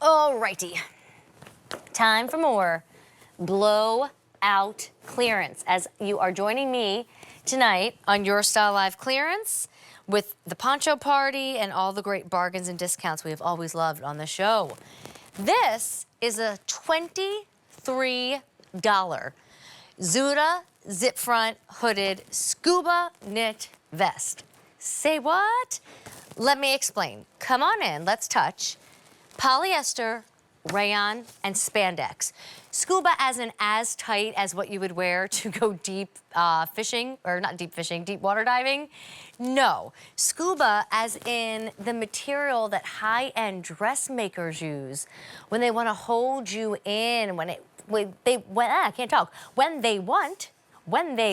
Alrighty, time for more blowout clearance as you are joining me tonight on Your Style Live clearance with the poncho party and all the great bargains and discounts we have always loved on the show. This is a $23 Zuda zip front hooded scuba knit vest. Say what? Let me explain. Come on in, let's touch. Polyester, rayon, and spandex. Scuba as tight as what you would wear to go deep fishing, or not deep fishing, deep water diving? No. Scuba as in the material that high-end dressmakers use when they want to hold you in, when they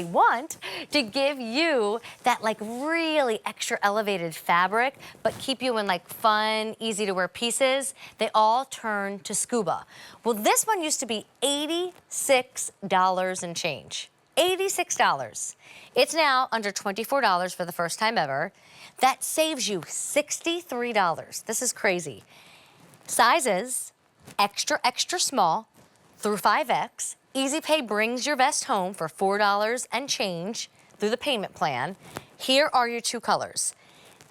want to give you that like really extra elevated fabric, but keep you in like fun, easy to wear pieces, they all turn to scuba. Well, this one used to be $86 and change. $86. It's now under $24 for the first time ever. That saves you $63. This is crazy. Sizes, extra, extra small through 5X. Easy Pay brings your vest home for $4 and change through the payment plan. Here are your two colors.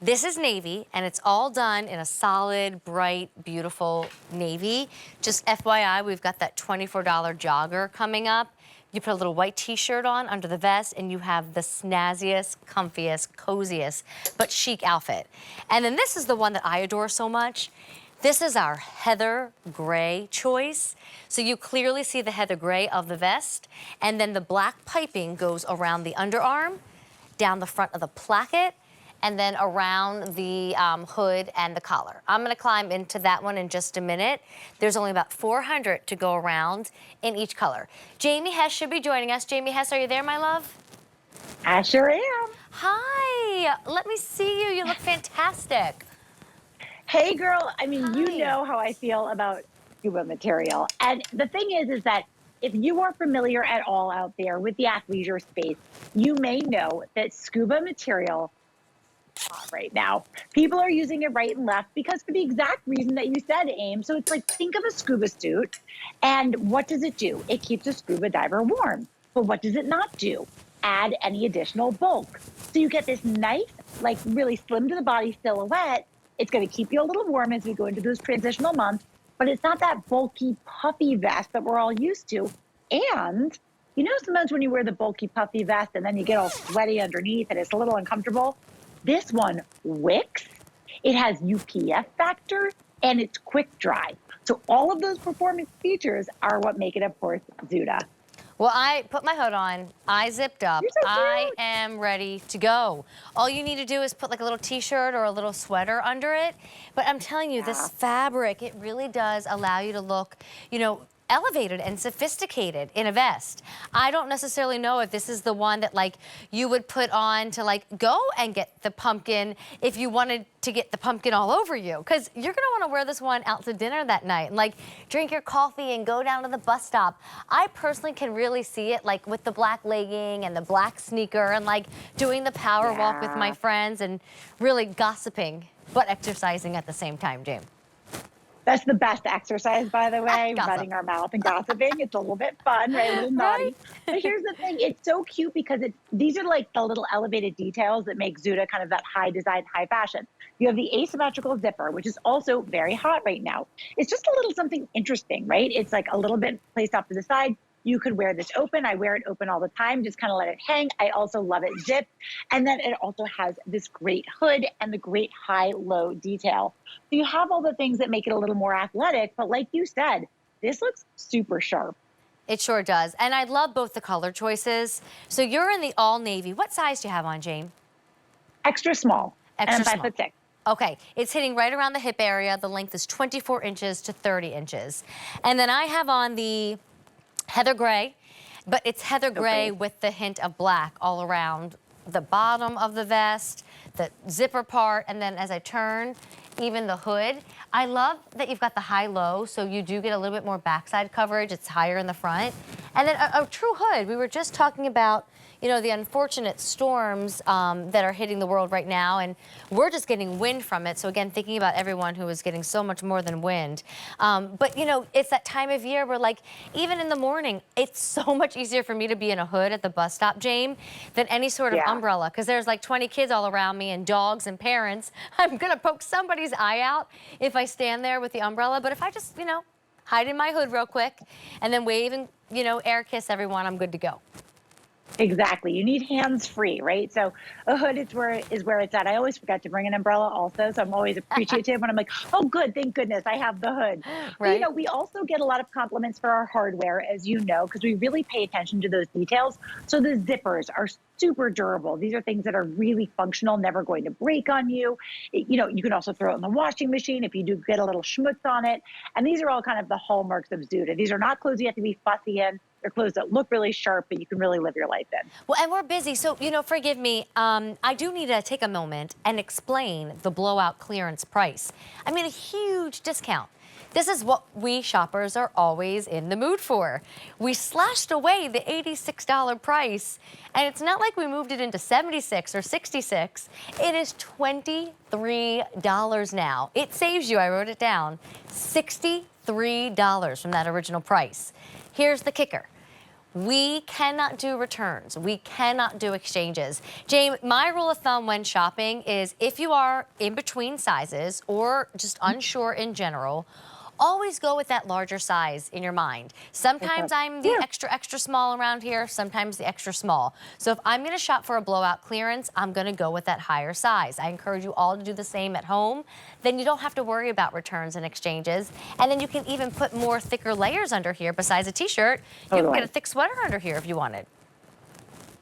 This is navy, and it's all done in a solid, bright, beautiful navy. Just FYI, we've got that $24 jogger coming up. You put a little white t-shirt on under the vest, and you have the snazziest, comfiest, coziest, but chic outfit. And then this is the one that I adore so much. This is our heather gray choice. So you clearly see the heather gray of the vest, and then the black piping goes around the underarm, down the front of the placket, and then around the hood and the collar. I'm gonna climb into that one in just a minute. There's only about 400 to go around in each color. Jamie Hess should be joining us. Jamie Hess, are you there, my love? I sure am. Hi, let me see you. You look fantastic. Hey, girl. I mean, Hi. you know how I feel about scuba material. And the thing is that if you are familiar at all out there with the athleisure space, you may know that scuba material is hot right now. People are using it right and left because for the exact reason that you said, Aim. So it's like, think of a scuba suit, and what does it do? It keeps a scuba diver warm. But what does it not do? Add any additional bulk. So you get this nice, like really slim to the body silhouette. It's going to keep you a little warm as we go into those transitional months, but it's not that bulky, puffy vest that we're all used to. And you know, sometimes when you wear the bulky, puffy vest and then you get all sweaty underneath and it's a little uncomfortable, this one wicks. It has UPF factor and it's quick dry. So all of those performance features are what make it, of course, Zuda. Well, I put my hood on, I zipped up, So I am ready to go. All you need to do is put like a little t-shirt or a little sweater under it. But I'm telling you, this fabric, it really does allow you to look, you know, elevated and sophisticated in a vest. I don't necessarily know if this is the one that like you would put on to like go and get the pumpkin if you wanted to get the pumpkin all over you, because you're gonna want to wear this one out to dinner that night and like drink your coffee and go down to the bus stop. I personally can really see it like with the black legging and the black sneaker and like doing the power walk with my friends and really gossiping but exercising at the same time, James. That's the best exercise, by the way, running our mouth and gossiping. It's a little bit fun, right? A little naughty. Right? But here's the thing. It's so cute because these are like the little elevated details that make Zuda kind of that high design, high fashion. You have the asymmetrical zipper, which is also very hot right now. It's just a little something interesting, right? It's like a little bit placed off to the side. You could wear this open. I wear it open all the time, just kind of let it hang. I also love it zipped. And then it also has this great hood and the great high-low detail. So you have all the things that make it a little more athletic, but like you said, this looks super sharp. It sure does. And I love both the color choices. So you're in the all navy. What size do you have on, Jane? Extra small. Extra and I'm 5'6". Okay, it's hitting right around the hip area. The length is 24 inches to 30 inches. And then I have on the heather gray, but it's heather gray with the hint of black all around the bottom of the vest, the zipper part, and then as I turn, even the hood. I love that you've got the high-low, so you do get a little bit more backside coverage. It's higher in the front. And then a true hood. We were just talking about, you know, the unfortunate storms that are hitting the world right now, and we're just getting wind from it. So again, thinking about everyone who is getting so much more than wind. But you know, it's that time of year where, like, even in the morning, it's so much easier for me to be in a hood at the bus stop, Jame, than any sort of umbrella, because there's like 20 kids all around me and dogs and parents. I'm gonna poke somebody's eye out if I stand there with the umbrella. But if I just, you know, hide in my hood real quick and then wave and, you know, air kiss everyone, I'm good to go. Exactly. You need hands free, right? So a hood is where it's at. I always forget to bring an umbrella also. So I'm always appreciative when I'm like, oh, good. Thank goodness I have the hood. Right. But, you know, we also get a lot of compliments for our hardware, as you know, because we really pay attention to those details. So the zippers are super durable. These are things that are really functional, never going to break on you. You know, you can also throw it in the washing machine if you do get a little schmutz on it. And these are all kind of the hallmarks of Zuda. These are not clothes you have to be fussy in. They're clothes that look really sharp, but you can really live your life in. Well, and we're busy, so, you know, forgive me. I do need to take a moment and explain the blowout clearance price. I mean, a huge discount. This is what we shoppers are always in the mood for. We slashed away the $86 price, and it's not like we moved it into $76 or $66. It is $23 now. It saves you, I wrote it down, $63 from that original price. Here's the kicker. We cannot do returns. We cannot do exchanges. Jane, my rule of thumb when shopping is if you are in between sizes or just unsure in general, always go with that larger size in your mind. Sometimes I'm the extra small around here, sometimes the extra small. So if I'm gonna shop for a blowout clearance, I'm gonna go with that higher size. I encourage you all to do the same at home. Then you don't have to worry about returns and exchanges. And then you can even put more thicker layers under here besides a t-shirt. You can get a thick sweater under here if you wanted.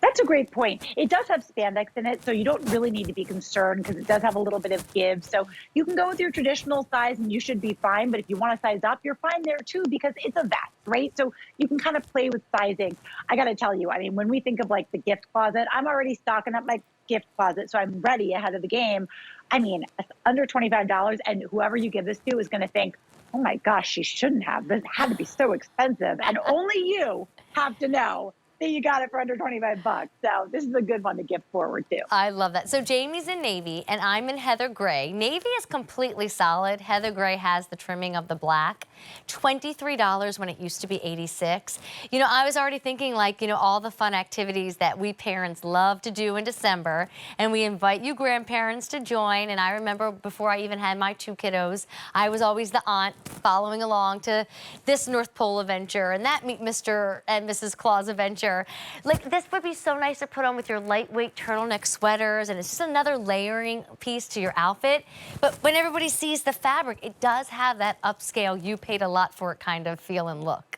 That's a great point. It does have spandex in it, so you don't really need to be concerned because it does have a little bit of give. So you can go with your traditional size and you should be fine. But if you want to size up, you're fine there too because it's a vest, right? So you can kind of play with sizing. I got to tell you, I mean, when we think of like the gift closet, I'm already stocking up my gift closet, so I'm ready ahead of the game. I mean, under $25, and whoever you give this to is going to think, oh my gosh, she shouldn't have. This had to be so expensive. And only you have to know that you got it for under 25 bucks. So this is a good one to gift forward to. I love that. So Jamie's in navy and I'm in heather gray. Navy is completely solid. Heather gray has the trimming of the black. $23 when it used to be $86. You know, I was already thinking, like, you know, all the fun activities that we parents love to do in December, and we invite you grandparents to join. And I remember before I even had my 2 kiddos, I was always the aunt following along to this North Pole adventure and that Meet Mr. and Mrs. Claus adventure. Like, this would be so nice to put on with your lightweight turtleneck sweaters, and it's just another layering piece to your outfit. But when everybody sees the fabric, it does have that upscale, you paid a lot for it kind of feel and look.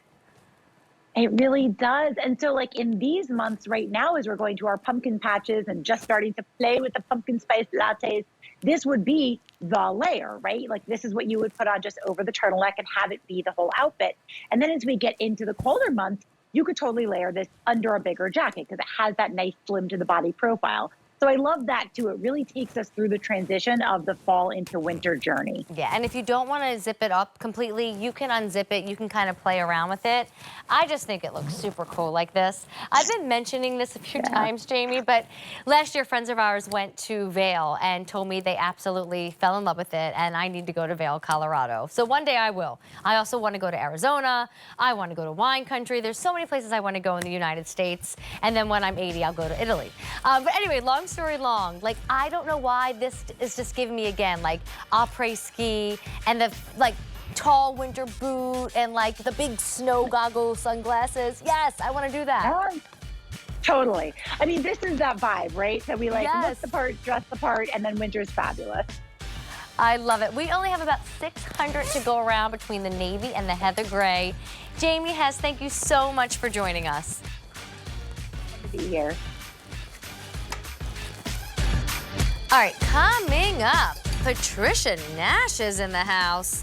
It really does. And so like in these months right now, as we're going to our pumpkin patches and just starting to play with the pumpkin spice lattes, this would be the layer, right? Like this is what you would put on just over the turtleneck and have it be the whole outfit. And then as we get into the colder months, you could totally layer this under a bigger jacket because it has that nice slim to the body profile. So I love that too. It really takes us through the transition of the fall into winter journey. Yeah, and if you don't want to zip it up completely, you can unzip it. You can kind of play around with it. I just think it looks super cool like this. I've been mentioning this a few times, Jamie, but last year friends of ours went to Vail and told me they absolutely fell in love with it, and I need to go to Vail, Colorado. So one day I will. I also want to go to Arizona. I want to go to wine country. There's so many places I want to go in the United States. And then when I'm 80, I'll go to Italy. But anyway, long story long, like, I don't know why this is just giving me again, like, après ski and the, like, tall winter boot and, like, the big snow goggle sunglasses. Yes, I want to do that. Totally. I mean, this is that vibe, right? So we like look the part, dress the part, and then winter's fabulous. I love it. We only have about 600 to go around between the navy and the heather gray. Jamie Hess, thank you so much for joining us. Good to be here. All right, coming up, Patricia Nash is in the house.